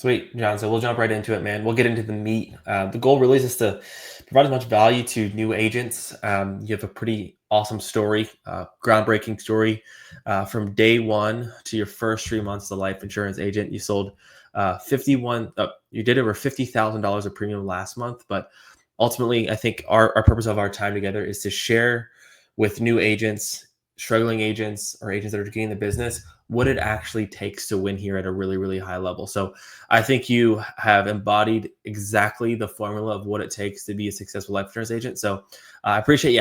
Sweet, John. So we'll jump right into it, man. We'll get into the meat. The goal really is just to provide as much value to new agents. You have a pretty awesome story, groundbreaking story. From day one to your first 3 months as a life insurance agent, you sold 51. You did over $50,000 of premium last month. But ultimately, I think our purpose of our time together is to share with new agents, struggling agents, or agents that are getting the business what it actually takes to win here at a really, really high level. So I think you have embodied exactly the formula of what it takes to be a successful life insurance agent. So I appreciate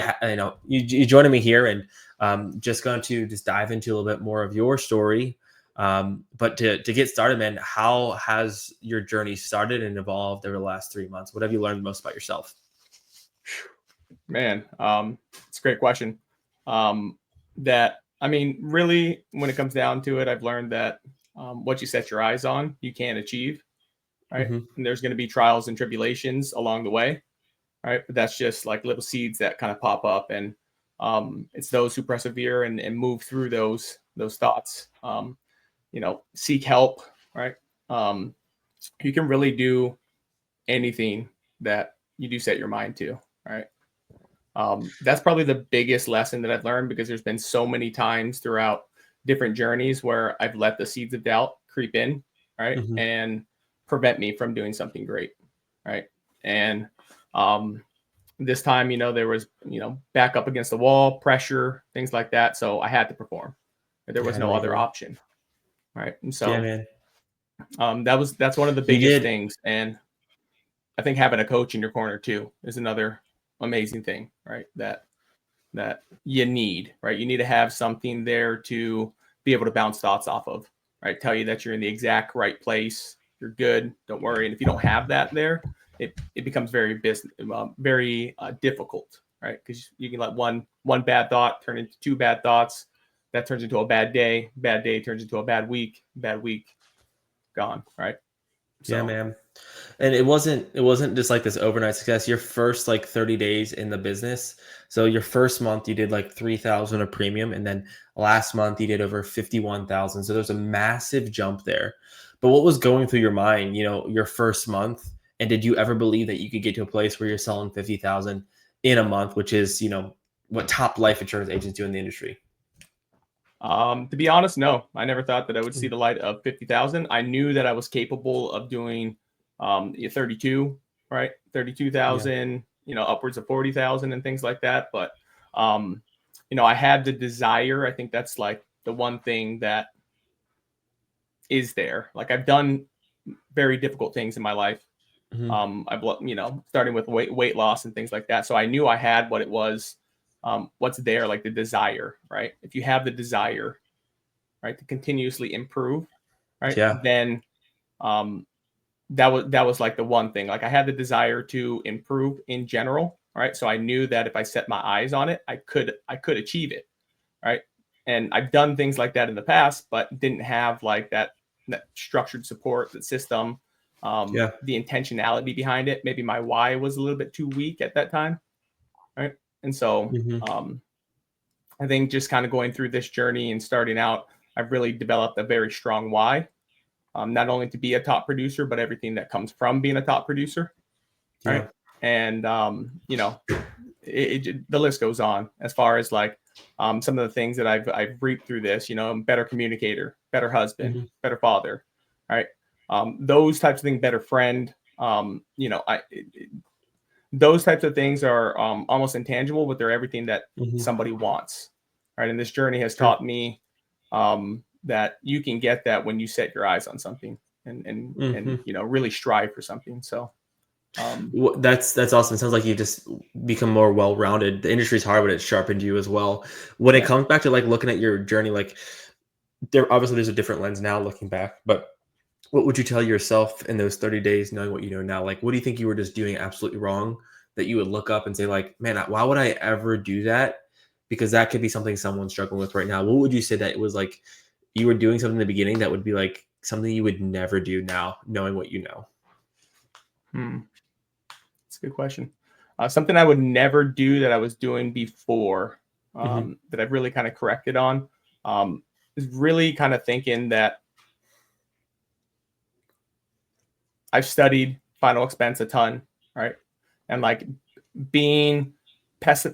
you joining me here, and just going to just dive into a little bit more of your story. But to get started, man, how has your journey started and evolved over the last 3 months? What have you learned most about yourself? Man, it's a great question. Really, when it comes down to it, I've learned that what you set your eyes on, you can achieve, right? Hmm. And there's going to be trials and tribulations along the way, right? But that's just like little seeds that kind of pop up, and it's those who persevere and move through those thoughts. Seek help, right? Um, you can really do anything that you do set your mind to, right? That's probably the biggest lesson that I've learned, because there's been so many times throughout different journeys where I've let the seeds of doubt creep in, right, Hmm. and prevent me from doing something great, right. And um, this time, there was, back up against the wall, pressure, things like that. So I had to perform. There Yeah, was I know no what you other mean. option, right. And Yeah, so man. that's one of the You biggest did. things. And I think having a coach in your corner too is another amazing thing, right? That you need, right? You need to have something there to be able to bounce thoughts off of, right? Tell you that you're in the exact right place. You're good. Don't worry. And if you don't have that there, it becomes very difficult, right? Because you can let one bad thought turn into two bad thoughts. That turns into a bad day. Bad day turns into a bad week. Bad week gone, right? Yeah, So man. And it wasn't just like this overnight success. Your first like 30 days in the business. So your first month you did like 3,000 of premium, and then last month you did over 51,000. So there's a massive jump there. But what was going through your mind, your first month, and did you ever believe that you could get to a place where you're selling 50,000 in a month, which is, what top life insurance agents do in the industry? To be honest, no, I never thought that I would see Mm. the light of 50,000. I knew that I was capable of doing 32, right? Yeah. 32,000, upwards of 40,000 and things like that. But, um, I had the desire. I think that's like the one thing that is there. Like, I've done very difficult things in my life. Mhm. Starting with weight loss and things like that. So I knew I had what it was, what's there, like the desire, right? If you have the desire, right, to continuously improve, right, Yeah. then um, that was like the one thing. Like, I had the desire to improve in general, right? So I knew that if I set my eyes on it, I could achieve it, right? And I've done things like that in the past, but didn't have like that structured support, that system, Yeah. the intentionality behind it. Maybe my why was a little bit too weak at that time, right? And so Mhm. I think just kind of going through this journey and starting out, I've really developed a very strong why, not only to be a top producer, but everything that comes from being a top producer, right? Yeah. And the list goes on as far as like some of the things that I've reaped through this. I'm better communicator, better husband, Mhm. better father, right? Those types of things, better friend. Those types of things are almost intangible, but they're everything that Mhm. somebody wants, right? And this journey has True. taught me that you can get that when you set your eyes on something and Mhm. really strive for something. So um, That's awesome. It sounds like you just become more well-rounded. The industry's hard, but it's sharpened you as well. When it yeah. comes back to like looking at your journey, like there's a different lens now looking back, but what would you tell yourself in those 30 days, knowing what you know now? Like, what do you think you were just doing absolutely wrong that you would look up and say, like, man, why would I ever do that? Because that could be something someone's struggling with right now. What would you say that it was like you were doing something in the beginning that would be like something you would never do now, knowing what you know? Hmm. That's a good question. Something I would never do that I was doing before, Hmm. that I've really kind of corrected on, is really kind of thinking that I've studied final expense a ton, right? And like being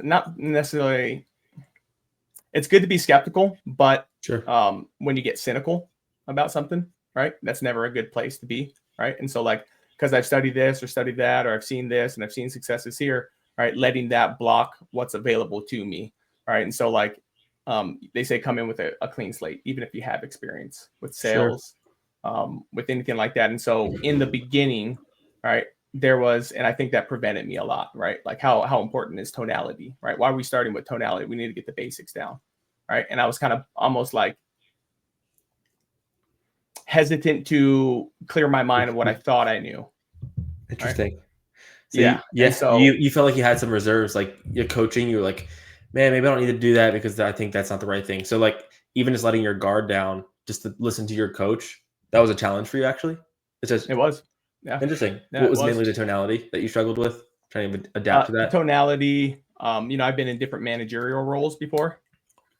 not necessarily, it's good to be skeptical, but Sure. when you get cynical about something, right, that's never a good place to be, right? And so like, because I've studied this or studied that, or I've seen this and I've seen successes here, right, letting that block what's available to me, right? And so like they say come in with a clean slate, even if you have experience with Sure. sales, with anything like that. And so in the beginning, right, there was, and I think that prevented me a lot, right? Like how important is tonality, right? Why are we starting with tonality? We need to get the basics down, right? And I was kind of almost like hesitant to clear my mind of what I thought I knew. Interesting. Right? So Yeah. And so you felt like you had some reserves, like you're coaching, you're like, man, maybe I don't need to do that because I think that's not the right thing. So like even just letting your guard down, just to listen to your coach, that was a challenge for you actually. It's just it was. Yeah. interesting. Yeah, What it was was. mainly the tonality that you struggled with? Trying to adapt to that? Tonality. I've been in different managerial roles before,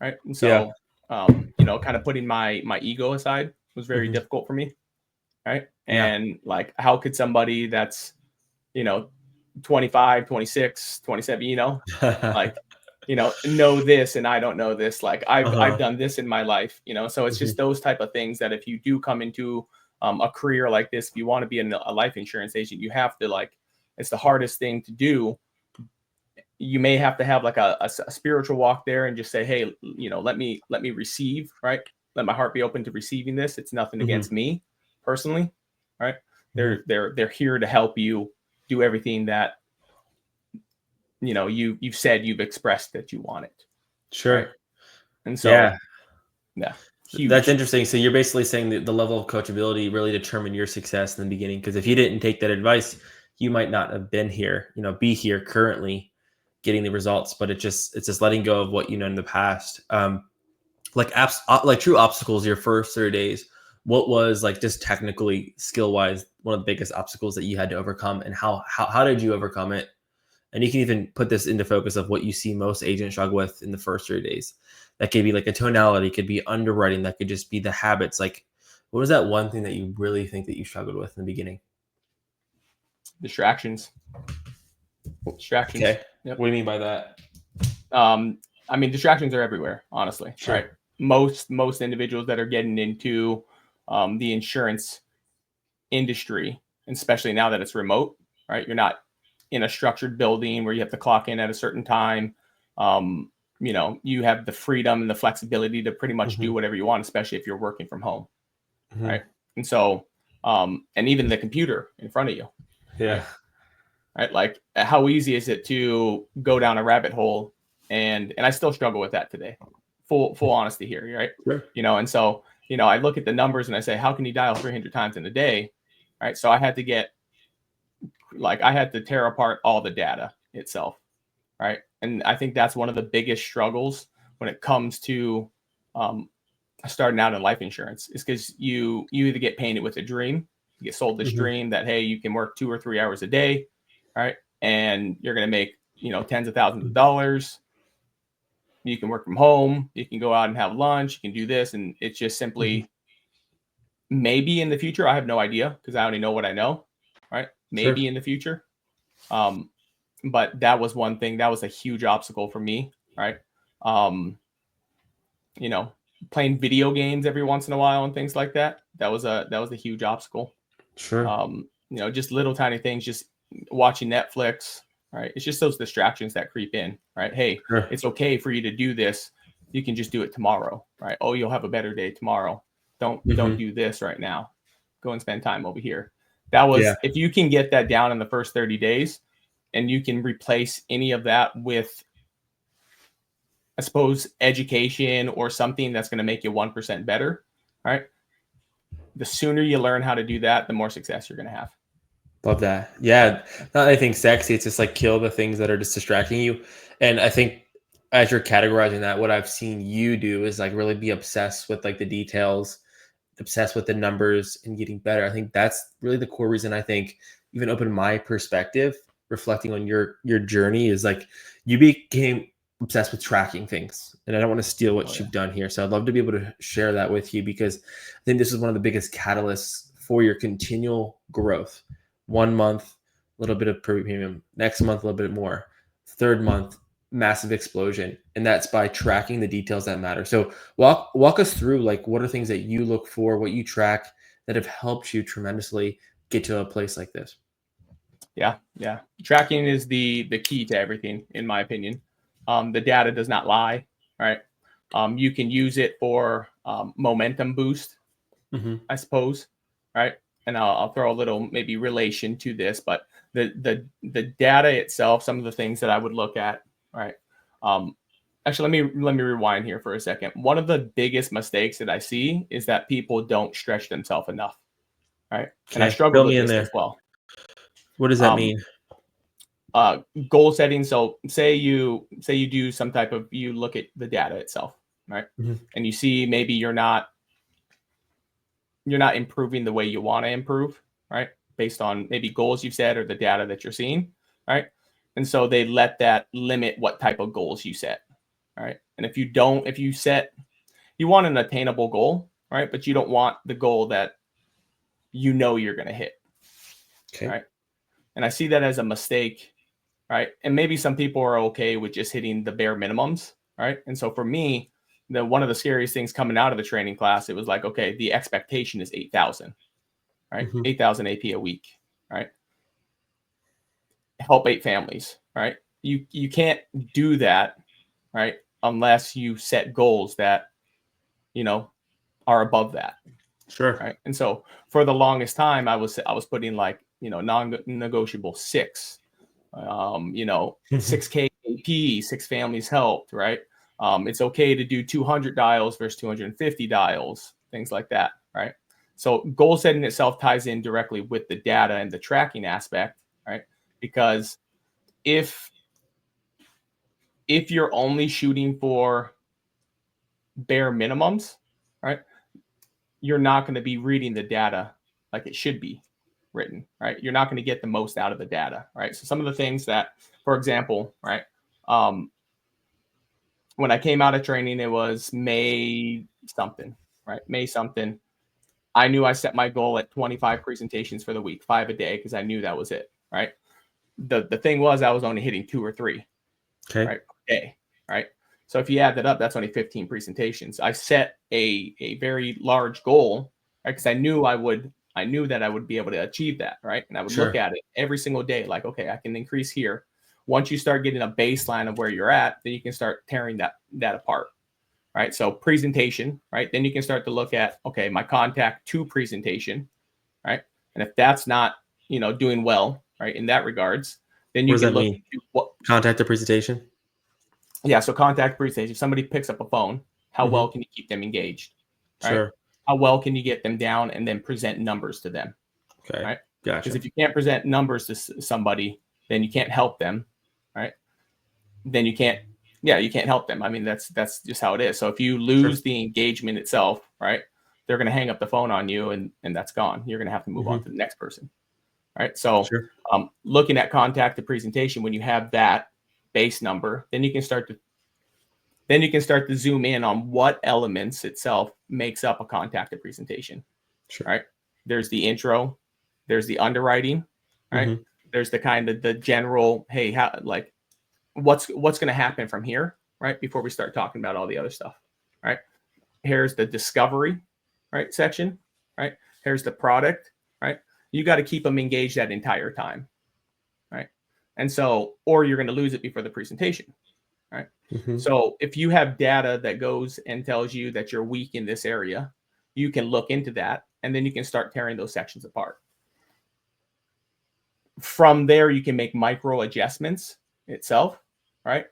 right? And Yeah. so, kind of putting my ego aside was very Mhm. difficult for me, right? Yeah. And like, how could somebody that's, 25, 26, 27, like, know this and I don't know this. Like I've done this in my life, so it's just Mhm. those type of things that if you do come into a career like this, if you want to be a life insurance agent, you have to like, it's the hardest thing to do. You may have to have like a spiritual walk there and just say, hey, let me receive, right? Let my heart be open to receiving this. It's nothing Mhm. against me personally, right? Mhm. They're here to help you do everything that you've said, you've expressed that you want it, right? Sure. And Yeah. so, yeah, That's huge. interesting. So you're basically saying that the level of coachability really determined your success in the beginning. Because if you didn't take that advice, you might not have been here, be here currently getting the results. But it's just letting go of what you know in the past. Like true obstacles your first 30 days. What was like just technically skill wise one of the biggest obstacles that you had to overcome, and how did you overcome it? And you can even put this into focus of what you see most agents struggle with in the first 3 days. That could be like a tonality, could be underwriting, that could just be the habits. Like, what was that one thing that you really think that you struggled with in the beginning? Distractions. Okay. Yep. What do you mean by that? Distractions are everywhere, honestly. Sure. Right. Most individuals that are getting into the insurance industry, especially now that it's remote, right? You're not in a structured building where you have to clock in at a certain time. You have the freedom and the flexibility to pretty much do Mm-hmm. whatever you want, especially if you're working from home, Mm-hmm. right? And so, and even the computer in front of you, Yeah. right? Right? Like, how easy is it to go down a rabbit hole? And I still struggle with that today. Full honesty here, right? Sure. And so, I look at the numbers and I say, how can you dial 300 times in a day? Right? So I had to tear apart all the data itself, right? And I think that's one of the biggest struggles when it comes to starting out in life insurance, is because you either get painted with a dream, you get sold this Mm-hmm. dream that, hey, you can work 2 or 3 hours a day, right? And you're going to make, tens of thousands of dollars. You can work from home, you can go out and have lunch, you can do this. And it's just Mm-hmm. simply, maybe in the future, I have no idea because I only know what I know, right? Sure. Maybe in the future. But that was one thing that was a huge obstacle for me, right? Um, you know, Playing video games every once in a while and things like that. That was a huge obstacle. Sure. Just little tiny things, just watching Netflix, right? It's just those distractions that creep in, right? Hey, Sure. it's okay for you to do this. You can just do it tomorrow, right? Oh, you'll have a better day tomorrow. Don't Mm-hmm. do this right now. Go and spend time over here. That Yeah. was, if you can get that down in the first 30 days and you can replace any of that with, I suppose, education or something that's going to make you 1% better, right? The sooner you learn how to do that, the more success you're going to have. Love that. Yeah. Not anything sexy. It's just like kill the things that are just distracting you. And I think as you're categorizing that, what I've seen you do is like really be obsessed with like the details, obsessed with the numbers and getting better. I think that's really the core reason I think even opened my perspective, reflecting on your journey, is like you became obsessed with tracking things. And I don't want to steal what you've done here. So I'd love to be able to share that with you because I think this is one of the biggest catalysts for your continual growth. 1 month, a little bit of premium. Next month, a little bit more. Third month, massive explosion. And that's by tracking the details that matter. So walk us through, like, what are things that you look for, what you track that have helped you tremendously get to a place like this? Yeah. Tracking is the key to everything, in my opinion. The data does not lie, right? You can use it for momentum boost, I suppose, right? And I'll throw a little maybe relation to this, but the data itself, some of the things that I would look at, right? Actually, let me rewind here for a second. One of the biggest mistakes that I see is that people don't stretch themselves enough, right? And I Okay, struggle fill with me in this there. as well. What does that mean? Goal setting. So say you do some type of, you look at the data itself, right? And you see maybe you're not improving the way you want to improve, right? Based on maybe goals you've set or the data that you're seeing, right? And so they let that limit what type of goals you set, right? And if you want an attainable goal, right? But you don't want the goal that you're going to hit, Okay. right? And I see that as a mistake, right? And maybe some people are okay with just hitting the bare minimums, right? And so for me, one of the scariest things coming out of the training class, it was like, okay, the expectation is 8,000, right? 8,000 AP a week, right? Help 8 families, right? You can't do that, right? Unless you set goals that, are above that. Sure. Right. And so for the longest time, I was putting like, non-negotiable 6, 6K AP, 6 families helped, right? It's okay to do 200 dials versus 250 dials, things like that, right? So goal setting itself ties in directly with the data and the tracking aspect, right? Because if you're only shooting for bare minimums, right, you're not going to be reading the data like it should be written, right? You're not going to get the most out of the data, right? So some of the things that, for example, right, when I came out of training, it was May something, right? May something. I knew I set my goal at 25 presentations for the week, 5 a day, because I knew that was it, right? The thing was, I was only hitting 2 or 3, Okay. right, per day, right? So if you add that up, that's only 15 presentations. I set a very large goal, right? Because I knew that I would be able to achieve that, right? And I would look at it every single day, like, okay, I can increase here. Once you start getting a baseline of where you're at, then you can start tearing that apart, right? So presentation, right? Then you can start to look at, okay, my contact to presentation, right? And if that's not, doing well, right, in that regards, then you What does can that look mean? into what. Contact the presentation? Yeah, so contact presentation. If somebody picks up a phone, how well can you keep them engaged, right? Sure. How well can you get them down and then present numbers to them, Okay. right? Gotcha. Because if you can't present numbers to somebody, then you can't help them, right? Then you can't help them. I mean, that's just how it is. So if you lose the engagement itself, right, they're going to hang up the phone on you, and that's gone. You're going to have to move on to the next person, right? So looking at contact to presentation, when you have that base number, then you can start to zoom in on what elements itself makes up a contact to presentation. Right? There's the intro, there's the underwriting, right? There's the kind of the general, hey, how, like, what's going to happen from here, right? Before we start talking about all the other stuff, right? Here's the discovery, right, section, right? Here's the product, right? You got to keep them engaged that entire time, right? And so, or you're going to lose it before the presentation, right? So if you have data that goes and tells you that you're weak in this area, you can look into that, and then you can start tearing those sections apart. From there, you can make micro adjustments itself, right?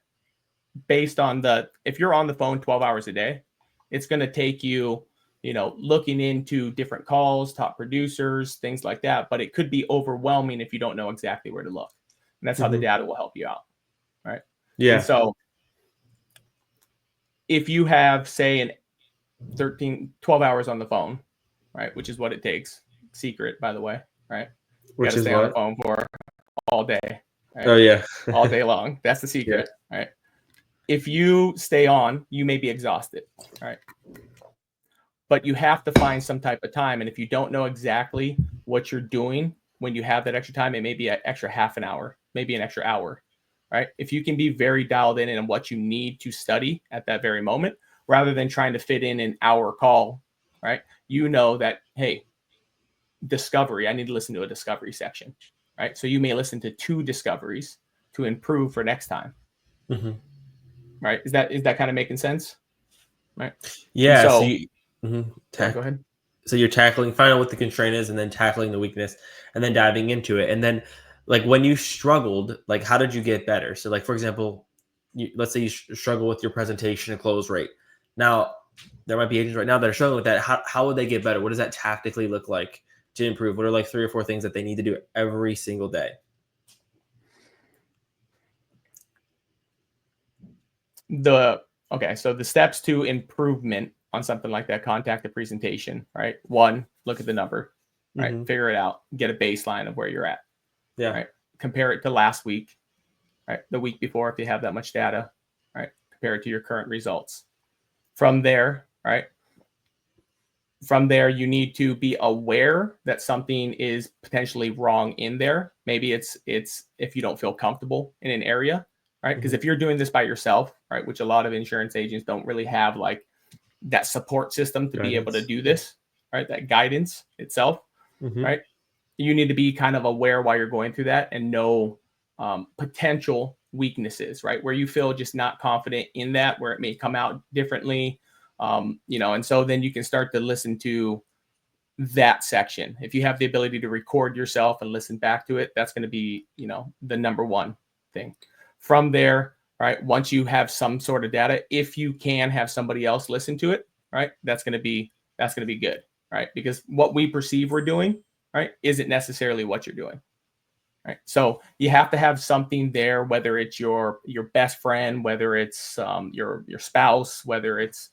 Based on if you're on the phone 12 hours a day, it's going to take you, looking into different calls, top producers, things like that. But it could be overwhelming if you don't know exactly where to look. And that's how the data will help you out, right? Yeah. And so if you have, say, 12 hours on the phone, right, which is what it takes, secret, by the way, right? You got to stay on the phone for all day. Right? Oh, yeah. All day long. That's the secret, right? If you stay on, you may be exhausted, right? but you have to find some type of time. And if you don't know exactly what you're doing when you have that extra time, it may be an extra half an hour, maybe an extra hour, right? If you can be very dialed in on what you need to study at that very moment, rather than trying to fit in an hour call, right? You know that, hey, discovery, I need to listen to a discovery section, right? So you may listen to 2 discoveries to improve for next time, right? Is that kind of making sense? Right. Yeah. And So so, you, go ahead. so you're tackling, find out what the constraint is, and then tackling the weakness, and then diving into it. And then, like, when you struggled, like, how did you get better? So, like, for example, let's say you struggle with your presentation and close rate. Now, there might be agents right now that are struggling with that. How would they get better? What does that tactically look like to improve? What are like 3 or 4 things that they need to do every single day? So the steps to improvement on something like that, contact the presentation, right? 1, look at the number, right? Figure it out, get a baseline of where you're at. Yeah. Right. Compare it to last week, right? The week before, if you have that much data, right? Compare it to your current results. From there, right? From there, you need to be aware that something is potentially wrong in there. Maybe it's if you don't feel comfortable in an area, right? Because if you're doing this by yourself, right, which a lot of insurance agents don't really have like that support system to be able to do this, right? That guidance itself, right? You need to be kind of aware while you're going through that and know potential weaknesses, right? Where you feel just not confident in that, where it may come out differently, and so then you can start to listen to that section. If you have the ability to record yourself and listen back to it, that's going to be, the number one thing. From there, right, once you have some sort of data, if you can have somebody else listen to it, right, that's going to be good, right? Because what we perceive we're doing, right, isn't necessarily what you're doing. Right. So you have to have something there, whether it's your best friend, whether it's your spouse, whether it's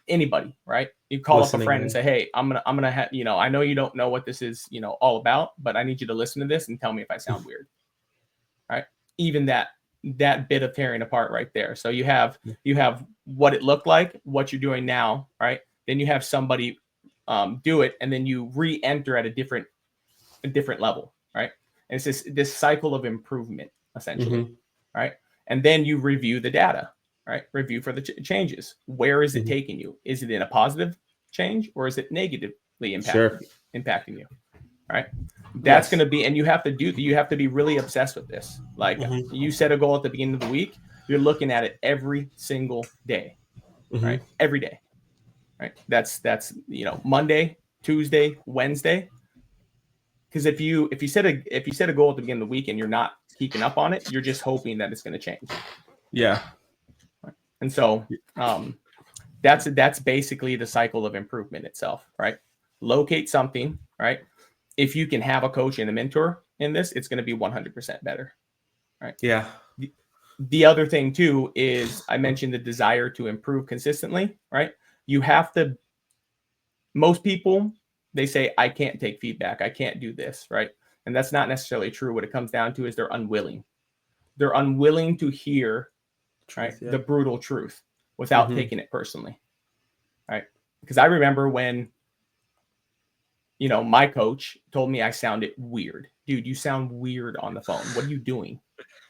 anybody, right? You call up a friend and say, hey, I'm gonna have, I know you don't know what this is, all about, but I need you to listen to this and tell me if I sound weird. Right. Even that bit of tearing apart right there. So you have what it looked like, what you're doing now, right? Then you have somebody do it, and then you re-enter at a different level, right? And it's this cycle of improvement, essentially, right? And then you review the data, right? Review for the changes. Where is it taking you? Is it in a positive change, or is it negatively impacting you? Right? That's going to be, and you have to be really obsessed with this. Like you set a goal at the beginning of the week, you're looking at it every single day, right? Every day, right? That's Monday, Tuesday, Wednesday. Because if you set a goal at the beginning of the week and you're not keeping up on it, you're just hoping that it's going to change. Yeah. And so that's basically the cycle of improvement itself, right? Locate something, right? If you can have a coach and a mentor in this, it's going to be 100% better, right? Yeah. The other thing too is I mentioned the desire to improve consistently, right? You have to. Most people, they say, I can't take feedback. I can't do this, right? And that's not necessarily true. What it comes down to is they're unwilling. They're unwilling to hear the brutal truth without taking it personally, right? Because I remember when, my coach told me I sounded weird. Dude, you sound weird on the phone. What are you doing,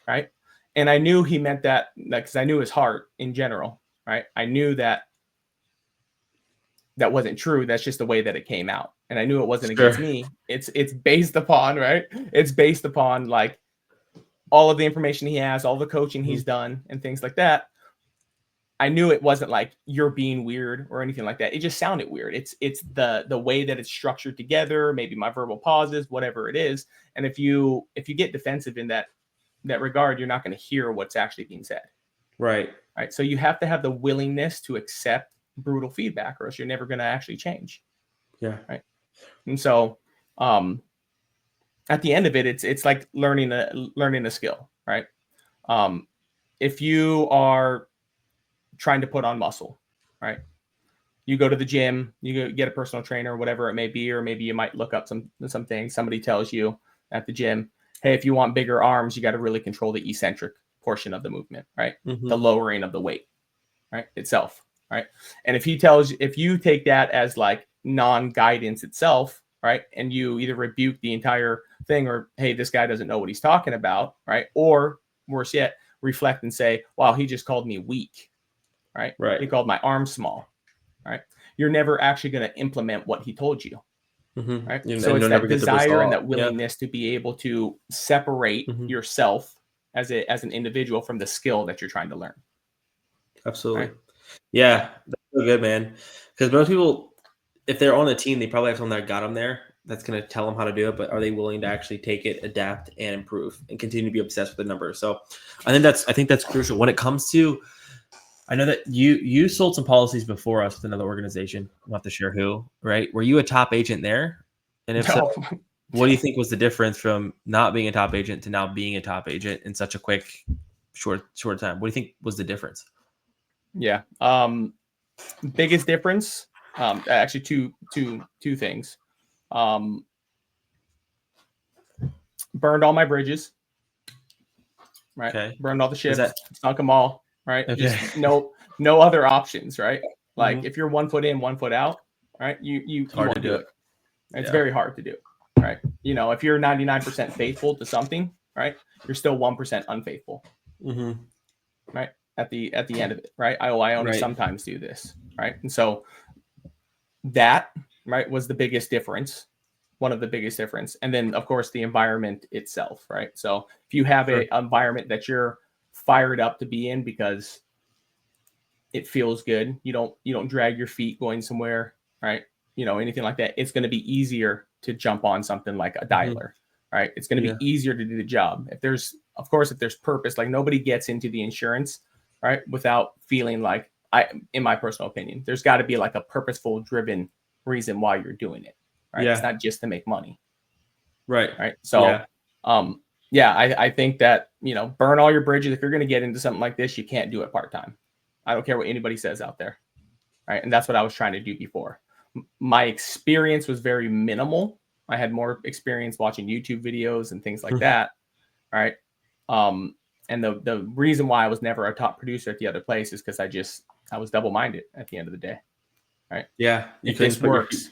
right? And I knew he meant that because I knew his heart in general, right? I knew that wasn't true. That's just the way that it came out. And I knew it wasn't against me. It's based upon, right? It's based upon like all of the information he has, all the coaching he's done and things like that. I knew it wasn't like you're being weird or anything like that. It just sounded weird. It's the way that it's structured together, maybe my verbal pauses, whatever it is. And if you get defensive in that regard, you're not going to hear what's actually being said. Right. Right. So you have to have the willingness to accept brutal feedback, or else you're never going to actually change. Yeah. Right. And so at the end of it, it's like learning a skill, right? If you are trying to put on muscle, right? You go to the gym, you get a personal trainer, whatever it may be, or maybe you might look up some things. Somebody tells you at the gym, hey, if you want bigger arms, you got to really control the eccentric portion of the movement, right? The lowering of the weight, right, itself, right? And if you take that as like non-guidance itself, right, and you either rebuke the entire thing, or hey, this guy doesn't know what he's talking about, right, or worse yet, reflect and say, wow, he just called me weak, right? He called my arm small, right? You're never actually going to implement what he told you, right? So it's that desire and that willingness to be able to separate yourself as an individual from the skill that you're trying to learn. Absolutely. Right? Yeah, that's so good, man. Because most people, if they're on the team, they probably have someone that got them there that's going to tell them how to do it, but are they willing to actually take it, adapt, and improve, and continue to be obsessed with the numbers? So I think that's crucial when it comes to. I know that you sold some policies before us with another organization. I'll have to share who, right? Were you a top agent there? And if so, what do you think was the difference from not being a top agent to now being a top agent in such a quick, short time? What do you think was the difference? Yeah. Biggest difference, actually two things. Burned all my bridges, right? Okay. Burned all the ships, sunk them all, right? Okay. Just no other options, right? Like if you're 1 foot in, 1 foot out, right? You won't do it. It's very hard to do, right? You know, if you're 99% faithful to something, right, you're still 1% unfaithful, right? At the end of it, right? I only sometimes do this, right? And so that, right, was the biggest difference, one of the biggest difference. And then of course the environment itself, right? So if you have an environment that you're fired up to be in because it feels good, you don't drag your feet going somewhere, right? You know, anything like that, it's going to be easier to jump on something like a dialer, right? It's going to be easier to do the job. If there's purpose, like nobody gets into the insurance, right, without feeling like, in my personal opinion, there's got to be like a purposeful, driven reason why you're doing it, right? It's not just to make money, right? So, I think that, you know, burn all your bridges. If you're going to get into something like this, you can't do it part-time. I don't care what anybody says out there, right? And that's what I was trying to do before. My experience was very minimal. I had more experience watching YouTube videos and things like that, right? And the reason why I was never a top producer at the other place is because I was double-minded at the end of the day, right? Yeah. If this works,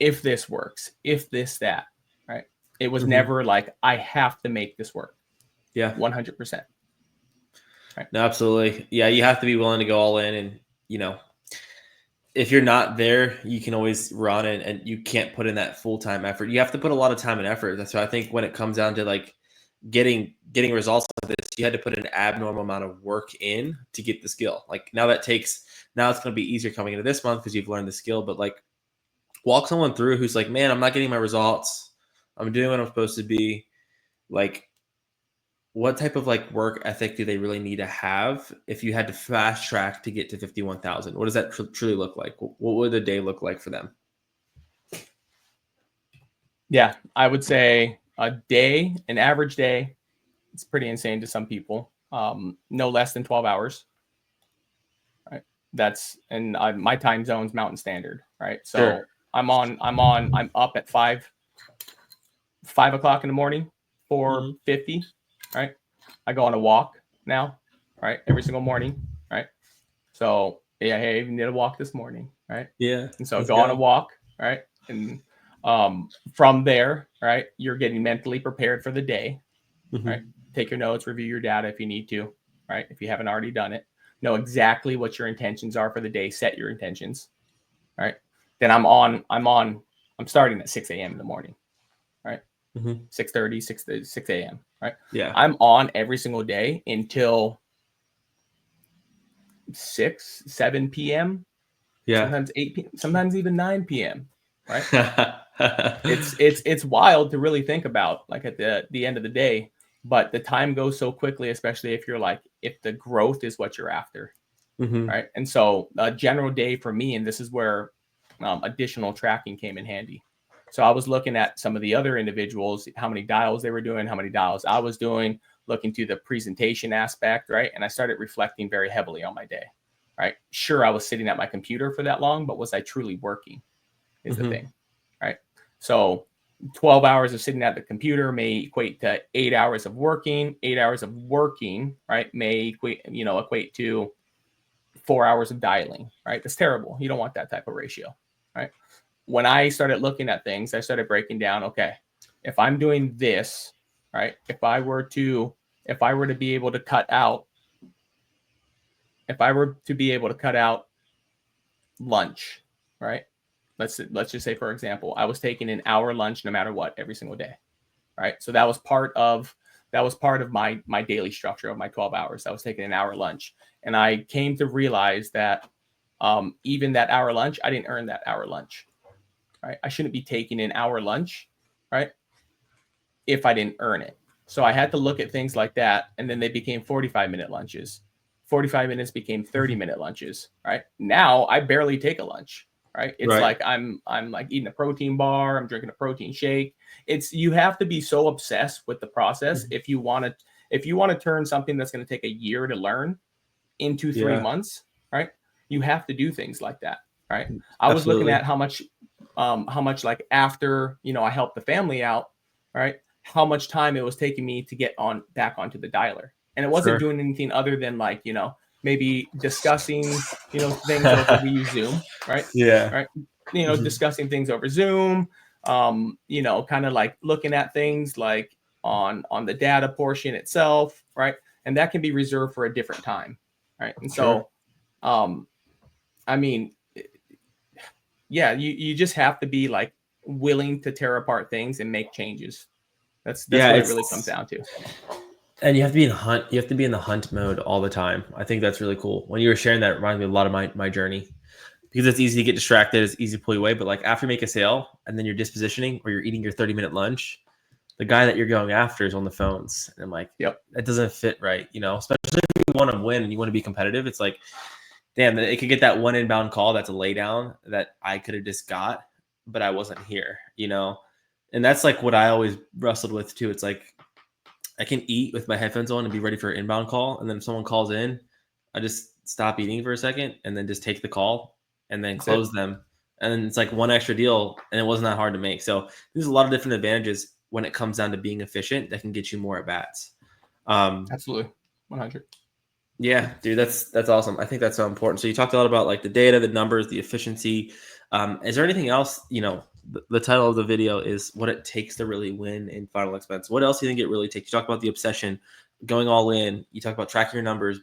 if this, that, right? It was never like, I have to make this work. Yeah. 100%. Right. No, absolutely. Yeah. You have to be willing to go all in, and, you know, if you're not there, you can always run, and you can't put in that full-time effort. You have to put a lot of time and effort. That's why I think when it comes down to like getting results like this, you had to put an abnormal amount of work in to get the skill. Like now it's going to be easier coming into this month because you've learned the skill, but like walk someone through who's like, man, I'm not getting my results. I'm doing what I'm supposed to be. Like, what type of like work ethic do they really need to have if you had to fast track to get to 51,000? What does that truly look like? What would a day look like for them? Yeah, I would say an average day, it's pretty insane to some people. No less than 12 hours. Right. And my time zone's Mountain Standard, right? So I'm up at 5 o'clock in the morning, 4:50, right? I go on a walk now, right? Every single morning, right? So yeah, hey, I even did a walk this morning, right? Yeah. And so go on a walk, right? And from there, right, you're getting mentally prepared for the day, right? Take your notes, review your data if you need to, right? If you haven't already done it, know exactly what your intentions are for the day. Set your intentions, right? Then I'm starting at 6 a.m. in the morning, right? 6:30, 6 a.m. Right? Yeah. I'm on every single day until 6, 7 p.m. Yeah. Sometimes 8 p.m. Sometimes even 9 p.m. Right? It's wild to really think about, like at the end of the day, but the time goes so quickly, especially if the growth is what you're after, right? And so a general day for me, and this is where additional tracking came in handy. So I was looking at some of the other individuals, how many dials they were doing, how many dials I was doing, looking to the presentation aspect, right? And I started reflecting very heavily on my day, right? Sure, I was sitting at my computer for that long, but was I truly working is the thing, right? So 12 hours of sitting at the computer may equate to 8 hours of working. 8 hours of working, right, may equate to 4 hours of dialing, right? That's terrible. You don't want that type of ratio, right? When I started looking at things, I started breaking down, okay, if I'm doing this, right? If I were to be able to cut out lunch, right? Let's just say, for example, I was taking an hour lunch no matter what every single day, right? So that was part of my daily structure of my 12 hours. I was taking an hour lunch, and I came to realize that even that hour lunch, I didn't earn that hour lunch, right? I shouldn't be taking an hour lunch, right, if I didn't earn it. So I had to look at things like that, and then they became 45-minute lunches. 45 minutes became 30-minute lunches, right? Now I barely take a lunch, right? It's Right. like I'm like eating a protein bar, I'm drinking a protein shake. You have to be so obsessed with the process if you want to turn something that's going to take a year to learn into 3 months, right? You have to do things like that, right? I was looking at how much like after, I helped the family out, right? How much time it was taking me to get back onto the dialer. And it wasn't doing anything other than like, maybe discussing, things over, we use Zoom, right? Yeah. Right. Discussing things over Zoom, kind of like looking at things like on the data portion itself, right? And that can be reserved for a different time, right? And so, I mean, yeah, you just have to be like willing to tear apart things and make changes. That's what it really comes down to. And you have to be in hunt. You have to be in the hunt mode all the time. I think that's really cool. When you were sharing that, it reminded me a lot of my journey, because it's easy to get distracted. It's easy to pull you away. But like after you make a sale and then you're dispositioning or you're eating your 30-minute lunch, the guy that you're going after is on the phones. And I'm like, yep, that doesn't fit right. Especially if you want to win and you want to be competitive. It's like, damn, it could get that one inbound call that's a laydown that I could have just got, but I wasn't here, And that's like what I always wrestled with too. It's like I can eat with my headphones on and be ready for an inbound call. And then if someone calls in, I just stop eating for a second and then just take the call and then close them. And then it's like one extra deal, and it wasn't that hard to make. So there's a lot of different advantages when it comes down to being efficient that can get you more at bats. Absolutely. 100. Yeah, dude, that's awesome. I think that's so important. So you talked a lot about like the data, the numbers, the efficiency. Is there anything else, the title of the video is what it takes to really win in Final Expense. What else do you think it really takes? You talk about the obsession, going all in. You talk about tracking your numbers,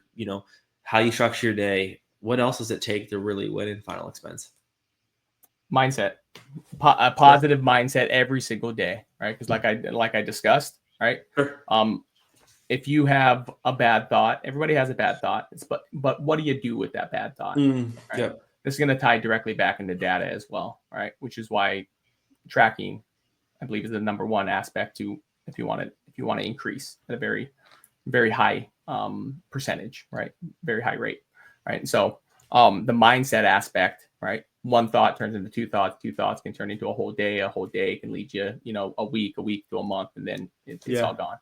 how you structure your day. What else does it take to really win in Final Expense? Mindset, a positive mindset every single day, right? Because like I discussed, right? If you have a bad thought, everybody has a bad thought. But what do you do with that bad thought? Right? Yep. This is going to tie directly back into data as well, right? Which is why tracking, I believe, is the number one aspect to if you want to increase at a very, very high percentage, right? Very high rate, right? And so the mindset aspect, right? One thought turns into two thoughts can turn into a whole day can lead you, a week to a month, and then it's all gone,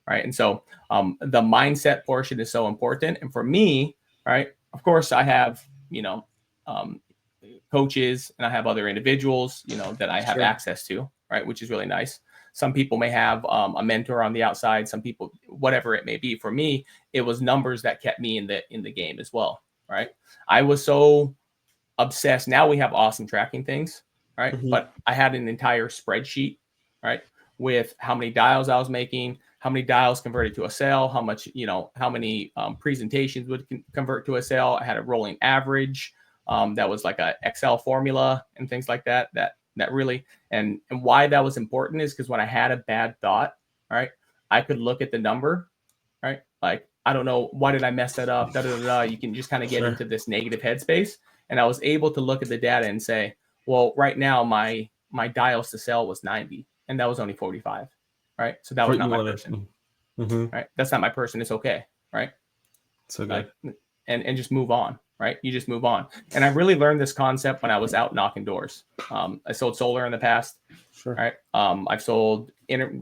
right? And so the mindset portion is so important. And for me, right, of course, I have, coaches and I have other individuals, that I have access to, right, which is really nice. Some people may have a mentor on the outside, some people, whatever it may be. For me, it was numbers that kept me in the game as well, right? I was so obsessed. Now we have awesome tracking things, right? Mm-hmm. But I had an entire spreadsheet, right, with how many dials I was making, how many dials converted to a sale, how much, how many presentations would convert to a sale. I had a rolling average. That was like a Excel formula and things like that. That really, and why that was important is because when I had a bad thought, right, I could look at the number, right, like, I don't know, why did I mess that up? You can just kind of get into this negative headspace. And I was able to look at the data and say, well, right now my dials to sell was 90, and that was only 45, right? So that was not my person, right? That's not my person. It's okay, right? So good. And just move on, right? You just move on. And I really learned this concept when I was out knocking doors. I sold solar in the past, right? I've sold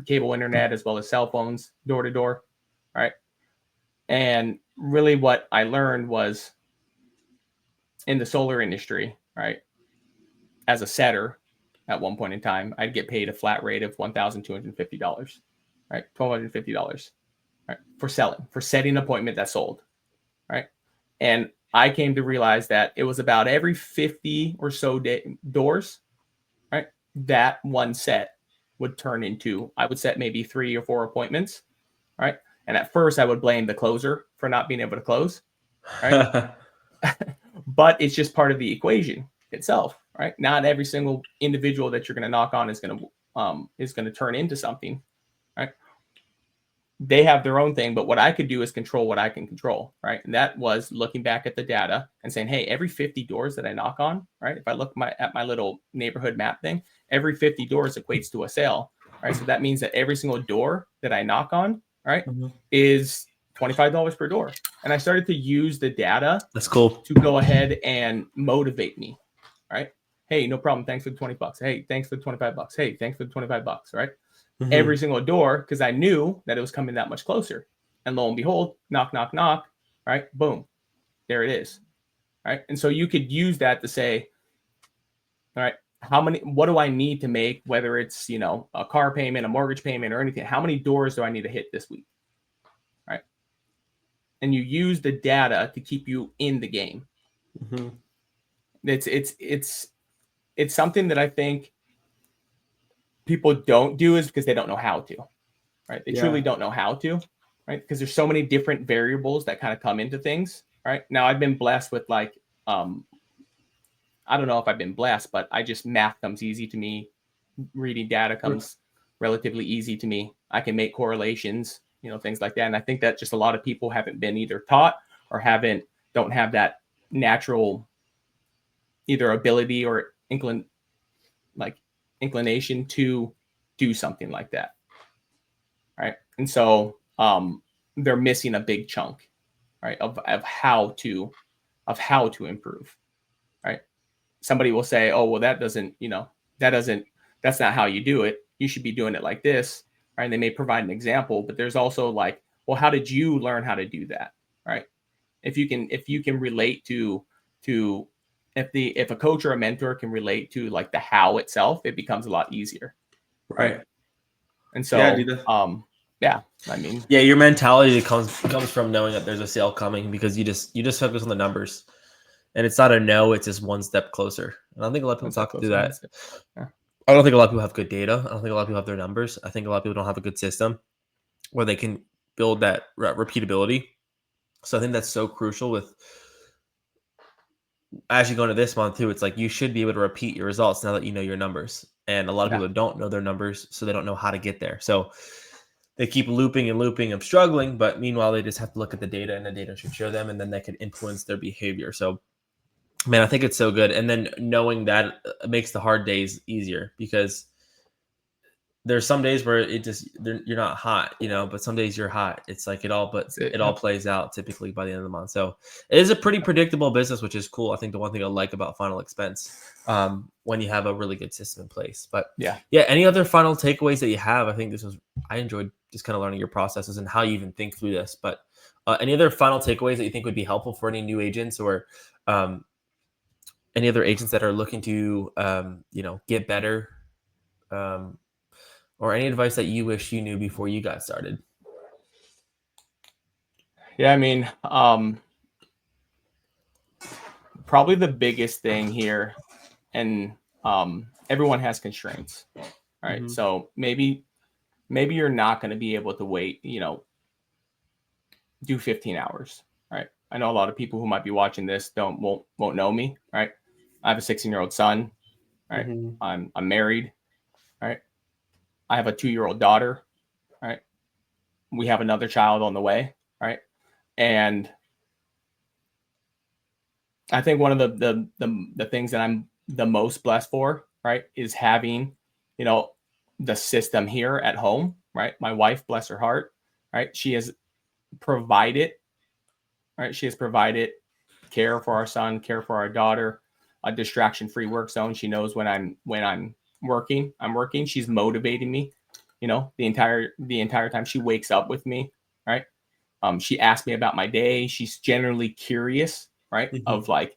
cable internet as well as cell phones door to door, right? And really what I learned was in the solar industry, right, as a setter at one point in time, I'd get paid a flat rate of $1,250, right? $1,250, right? For setting an appointment that sold, right? And I came to realize that it was about every 50 or so doors, right? That one set would turn into, I would set maybe 3 or 4 appointments, right? And at first I would blame the closer for not being able to close, right? But it's just part of the equation itself, right? Not every single individual that you're going to knock on is going to turn into something, right? They have their own thing, but what I could do is control what I can control, right? And that was looking back at the data and saying, hey, every 50 doors that I knock on, right? If I look at my little neighborhood map thing, every 50 doors equates to a sale, right? So that means that every single door that I knock on, right, is $25 per door. And I started to use the data. That's cool. To go ahead and motivate me, right? Hey, no problem. Thanks for the $20. Hey, thanks for the $25. Hey, thanks for the $25, right? Every single door, because I knew that it was coming that much closer. And lo and behold, knock, knock, knock, right? Boom. There it is. Right. And so you could use that to say, all right, what do I need to make, whether it's, a car payment, a mortgage payment, or anything? How many doors do I need to hit this week? Right. And you use the data to keep you in the game. It's something that I think people don't do is because they don't know how to, right? They truly don't know how to, right? Because there's so many different variables that kind of come into things, right? Now I've been blessed with I don't know if I've been blessed, but math comes easy to me. Reading data comes relatively easy to me. I can make correlations, things like that. And I think that just a lot of people haven't been either taught or don't have that natural either ability or inclination to do something like that, right? And so they're missing a big chunk, right, of how to improve, right? Somebody will say, oh, well, that's not how you do it. You should be doing it like this, right? And they may provide an example, but there's also well, how did you learn how to do that, right? If you can relate to if a coach or a mentor can relate to the how itself, it becomes a lot easier. Right. And so, your mentality comes from knowing that there's a sale coming, because you just focus on the numbers, and it's not a no, it's just one step closer. And I think a lot of people talk to do that. Yeah. I don't think a lot of people have good data. I don't think a lot of people have their numbers. I think a lot of people don't have a good system where they can build that repeatability. So I think that's so crucial with, as you go into this month too, it's you should be able to repeat your results now that you know your numbers. And a lot of people don't know their numbers, so they don't know how to get there. So they keep looping and looping of struggling, but meanwhile, they just have to look at the data, and the data should show them, and then that could influence their behavior. So, man, I think it's so good. And then knowing that makes the hard days easier, because there's some days where you're not hot, but some days you're hot. It's it all plays out typically by the end of the month. So it is a pretty predictable business, which is cool. I think the one thing I like about Final Expense, when you have a really good system in place. But yeah. Any other final takeaways that you have? I think I enjoyed just kind of learning your processes and how you even think through this. But any other final takeaways that you think would be helpful for any new agents, or any other agents that are looking to, get better? Or any advice that you wish you knew before you got started? Yeah, probably the biggest thing here, and everyone has constraints, right? So maybe you're not going to be able to wait, do 15 hours, right? I know a lot of people who might be watching this won't know me, right? I have a 16-year-old son, right? I'm married, right? I have a 2-year-old daughter, right? We have another child on the way, right? And I think one of the things that I'm the most blessed for, right, is having, the system here at home, right? My wife, bless her heart, right? She has provided care for our son, care for our daughter, a distraction-free work zone. She knows when I'm working. She's motivating me, the entire time. She wakes up with me, right? She asks me about my day. She's generally curious, right? Of I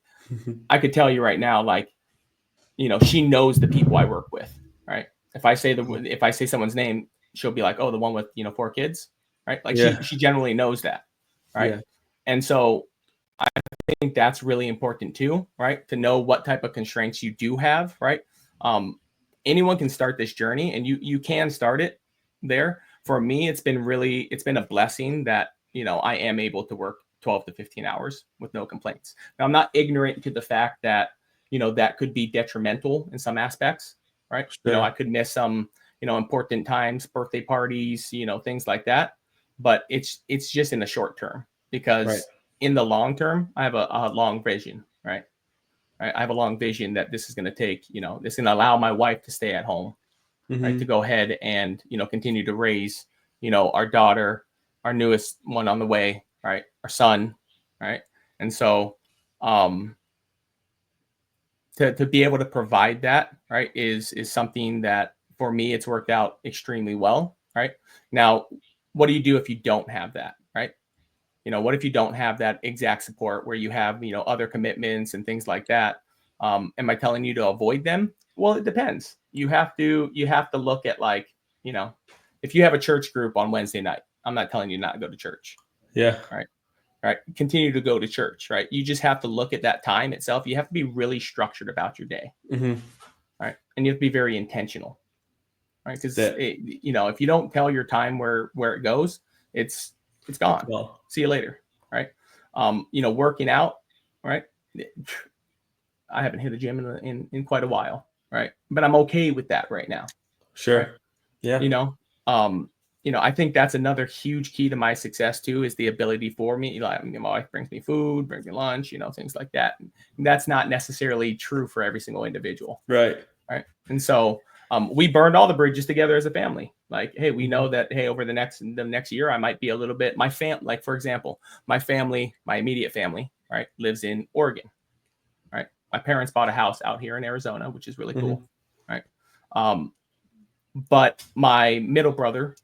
could tell you right now, she knows the people I work with, right? If I say someone's name, she'll be like, oh, the one with 4 kids, right? She generally knows that, right? Yeah. And so I think that's really important too, right? To know what type of constraints you do have, right? Anyone can start this journey, and you can start it there. For me, it's been a blessing that, I am able to work 12 to 15 hours with no complaints. Now, I'm not ignorant to the fact that, that could be detrimental in some aspects, right? Sure. I could miss some, important times, birthday parties, things like that. But it's just in the short term, because in the long term, I have a long vision, right? I have a long vision that this is going to take, this is going to allow my wife to stay at home, right? To go ahead and, continue to raise, our daughter, our newest one on the way, right? Our son, right? And so, to be able to provide that, right, is something that for me, it's worked out extremely well, right? Now, what do you do if you don't have that, right? What if you don't have that exact support where you have, other commitments and things like that? Am I telling you to avoid them? Well, it depends. You have to look at, like, if you have a church group on Wednesday night, I'm not telling you not to go to church. Yeah. Right. Continue to go to church, right? You just have to look at that time itself. You have to be really structured about your day. Right. And you have to be very intentional, right? Because if you don't tell your time where it goes, it's gone. Well, see you later. Right. Working out, right? I haven't hit the gym in quite a while, right? But I'm okay with that right now. Sure. Right? Yeah. I think that's another huge key to my success too, is the ability for me. Like, my wife brings me food, brings me lunch, things like that. And that's not necessarily true for every single individual. Right. Right. And so we burned all the bridges together as a family. Like, hey, we know that, hey, over the next year, I might be a little bit, like, for example, my immediate family, right, lives in Oregon. Right. My parents bought a house out here in Arizona, which is really cool. Right. But my middle brother,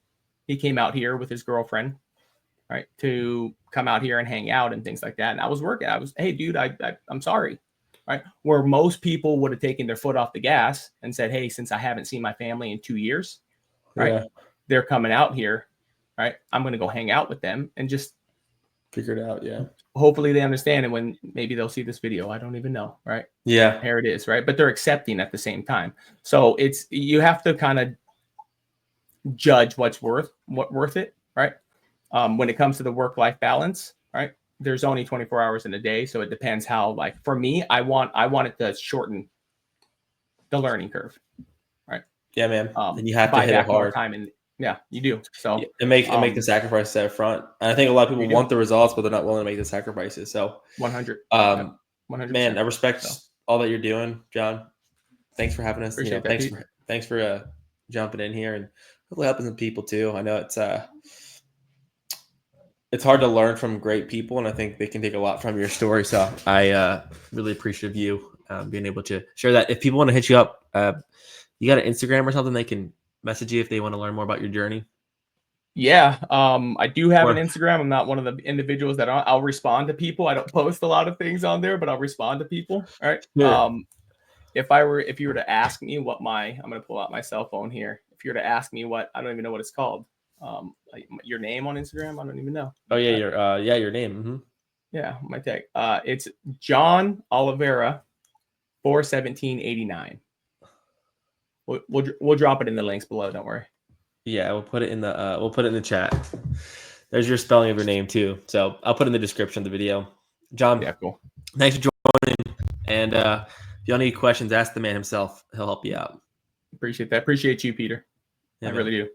he came out here with his girlfriend, right, to come out here and hang out and things like that. And I was working. Hey, dude, I'm sorry. Right. Where most people would have taken their foot off the gas and said, hey, since I haven't seen my family in 2 years, right, they're coming out here, right, I'm going to go hang out with them and just figure it out. Yeah. Hopefully they understand. And when maybe they'll see this video, I don't even know. Right. Yeah. Here it is. Right. But they're accepting at the same time. So you have to kind of judge what's worth it. Right. When it comes to the work-life balance, right, there's only 24 hours in a day. So it depends how, like, for me, I want it to shorten the learning curve. Right. Yeah, man. And you have to hit it hard. Time, and yeah, you do. So and make the sacrifices up front. And I think a lot of people want the results, but they're not willing to make the sacrifices. So 100. 100%. Man, I respect all that you're doing, John. Thanks for having us. Thanks for jumping in here and hopefully helping some people too. I know it's hard to learn from great people, and I think they can take a lot from your story. So I really appreciate you being able to share that. If people want to hit you up, you got an Instagram or something, they can message you if they want to learn more about your journey. Yeah, I do have an Instagram. I'm not one of the individuals that I'll respond to people. I don't post a lot of things on there, but I'll respond to people. All right. Yeah. If you were to ask me what I'm going to pull out my cell phone here. If you were to ask me what, I don't even know what it's called. Like your name on Instagram, I don't even know. Oh yeah, your name. Mm-hmm. Yeah, my tag. It's John Oliveira 41789. We'll drop it in the links below. Don't worry. Yeah, we'll put it in the chat. There's your spelling of your name too. So I'll put it in the description of the video. John, yeah, cool. Thanks for joining. And if y'all need questions, ask the man himself. He'll help you out. Appreciate that. Appreciate you, Peter. Yeah, I really do.